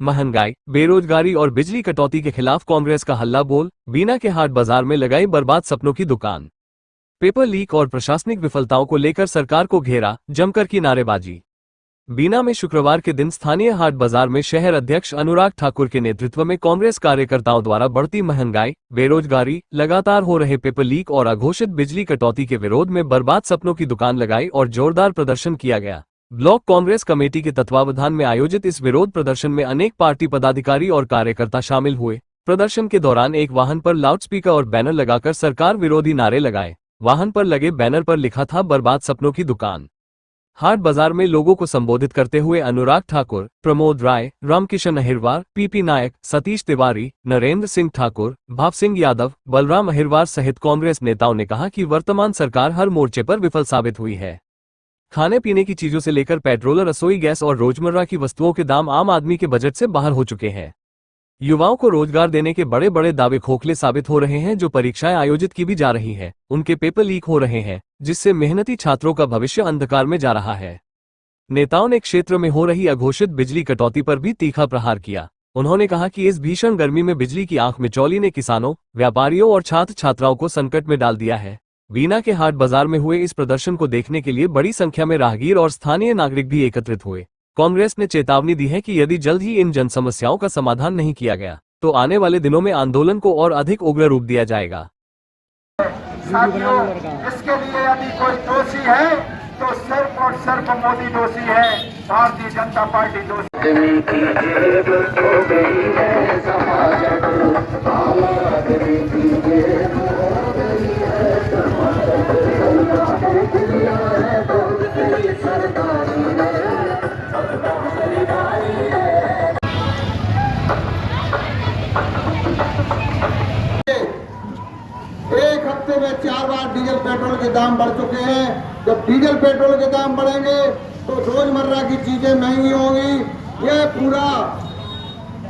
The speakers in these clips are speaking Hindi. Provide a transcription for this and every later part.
महंगाई, बेरोजगारी और बिजली कटौती के खिलाफ कांग्रेस का हल्ला बोल। बीना के हाट बाजार में लगाई बर्बाद सपनों की दुकान। पेपर लीक और प्रशासनिक विफलताओं को लेकर सरकार को घेरा, जमकर की नारेबाजी। बीना में शुक्रवार के दिन स्थानीय हाट बाजार में शहर अध्यक्ष अनुराग ठाकुर के नेतृत्व में कांग्रेस कार्यकर्ताओं द्वारा बढ़ती महंगाई, बेरोजगारी, लगातार हो रहे पेपर लीक और अघोषित बिजली कटौती के विरोध में बर्बाद सपनों की दुकान लगाई और जोरदार प्रदर्शन किया गया। ब्लॉक कांग्रेस कमेटी के तत्वावधान में आयोजित इस विरोध प्रदर्शन में अनेक पार्टी पदाधिकारी और कार्यकर्ता शामिल हुए। प्रदर्शन के दौरान एक वाहन पर लाउडस्पीकर और बैनर लगाकर सरकार विरोधी नारे लगाए। वाहन पर लगे बैनर पर लिखा था बर्बाद सपनों की दुकान। हाट बाजार में लोगों को संबोधित करते हुए अनुराग ठाकुर, प्रमोद राय, रामकिशन अहिरवार, पीपी नायक, सतीश तिवारी, नरेंद्र सिंह ठाकुर, भाव सिंह यादव, बलराम अहिरवार सहित कांग्रेस नेताओं ने कहा कि वर्तमान सरकार हर मोर्चे पर विफल साबित हुई है। खाने पीने की चीजों से लेकर पेट्रोल, रसोई गैस और रोजमर्रा की वस्तुओं के दाम आम आदमी के बजट से बाहर हो चुके हैं। युवाओं को रोजगार देने के बड़े बड़े दावे खोखले साबित हो रहे हैं। जो परीक्षाएं आयोजित की भी जा रही हैं, उनके पेपर लीक हो रहे हैं, जिससे मेहनती छात्रों का भविष्य अंधकार में जा रहा है। नेताओं ने क्षेत्र में हो रही अघोषित बिजली कटौती पर भी तीखा प्रहार किया। उन्होंने कहा कि इस भीषण गर्मी में बिजली की आंख मिचौली ने किसानों, व्यापारियों और छात्र छात्राओं को संकट में डाल दिया है। बीना के हाट बाजार में हुए इस प्रदर्शन को देखने के लिए बड़ी संख्या में राहगीर और स्थानीय नागरिक भी एकत्रित हुए। कांग्रेस ने चेतावनी दी है कि यदि जल्द ही इन जन समस्याओं का समाधान नहीं किया गया तो आने वाले दिनों में आंदोलन को और अधिक उग्र रूप दिया जाएगा। साथियों, इसके लिए यदि कोई दोषी है तो सिर्फ और सिर्फ मोदी दोषी है, भारतीय जनता पार्टी दोषी। एक हफ्ते में 4 बार डीजल पेट्रोल के दाम बढ़ चुके हैं। जब डीजल पेट्रोल के दाम बढ़ेंगे तो रोजमर्रा की चीजें महंगी होंगी। यह पूरा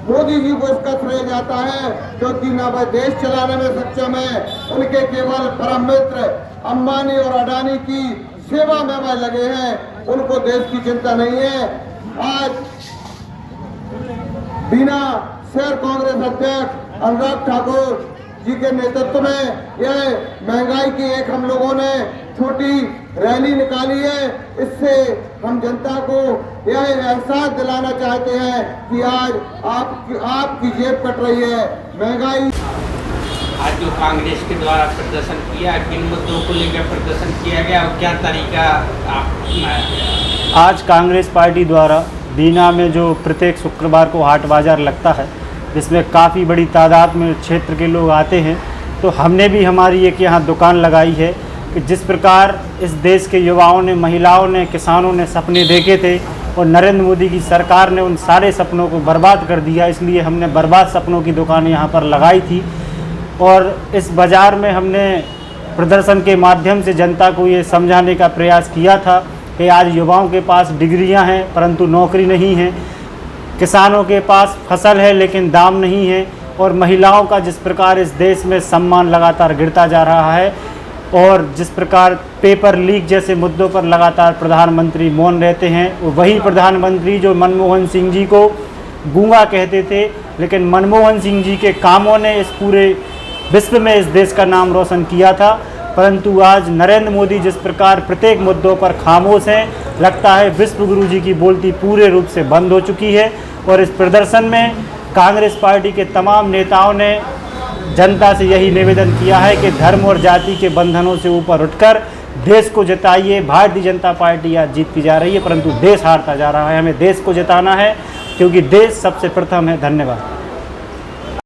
मोदी जी को इसका श्रेय जाता है, क्योंकि न वह देश चलाने में सक्षम है, उनके केवल परम मित्र अंबानी और अडानी की सेवा में वह लगे हैं, उनको देश की चिंता नहीं है। आज बीना शहर कांग्रेस अध्यक्ष अनुराग ठाकुर जी के नेतृत्व में यह महंगाई की एक हम लोगों ने छोटी रैली निकाली है। इससे हम जनता को यह एहसास दिलाना चाहते हैं कि आज आपकी जेब कट रही है। महंगाई आज जो कांग्रेस के द्वारा प्रदर्शन किया, किन मुद्दों को लेकर प्रदर्शन किया गया और क्या तरीका अपनाया गया? आज कांग्रेस पार्टी द्वारा बीना में जो प्रत्येक शुक्रवार को हाट बाजार लगता है, जिसमें काफ़ी बड़ी तादाद में क्षेत्र के लोग आते हैं, तो हमने भी हमारी एक यहाँ दुकान लगाई है कि जिस प्रकार इस देश के युवाओं ने, महिलाओं ने, किसानों ने सपने देखे थे और नरेंद्र मोदी की सरकार ने उन सारे सपनों को बर्बाद कर दिया, इसलिए हमने बर्बाद सपनों की दुकान यहाँ पर लगाई थी। और इस बाज़ार में हमने प्रदर्शन के माध्यम से जनता को ये समझाने का प्रयास किया था कि आज युवाओं के पास डिग्रियाँ हैं परंतु नौकरी नहीं है, किसानों के पास फसल है लेकिन दाम नहीं है, और महिलाओं का जिस प्रकार इस देश में सम्मान लगातार गिरता जा रहा है, और जिस प्रकार पेपर लीक जैसे मुद्दों पर लगातार प्रधानमंत्री मौन रहते हैं। वही प्रधानमंत्री जो मनमोहन सिंह जी को गूंगा कहते थे, लेकिन मनमोहन सिंह जी के कामों ने इस पूरे विश्व में इस देश का नाम रोशन किया था। परंतु आज नरेंद्र मोदी जिस प्रकार प्रत्येक मुद्दों पर खामोश हैं, लगता है विश्व गुरु जी की बोलती पूरे रूप से बंद हो चुकी है। और इस प्रदर्शन में कांग्रेस पार्टी के तमाम नेताओं ने जनता से यही निवेदन किया है कि धर्म और जाति के बंधनों से ऊपर उठकर देश को जिताइए। भारतीय जनता पार्टी आज जीतती जा रही है परंतु देश हारता जा रहा है। हमें देश को जिताना है क्योंकि देश सबसे प्रथम है। धन्यवाद।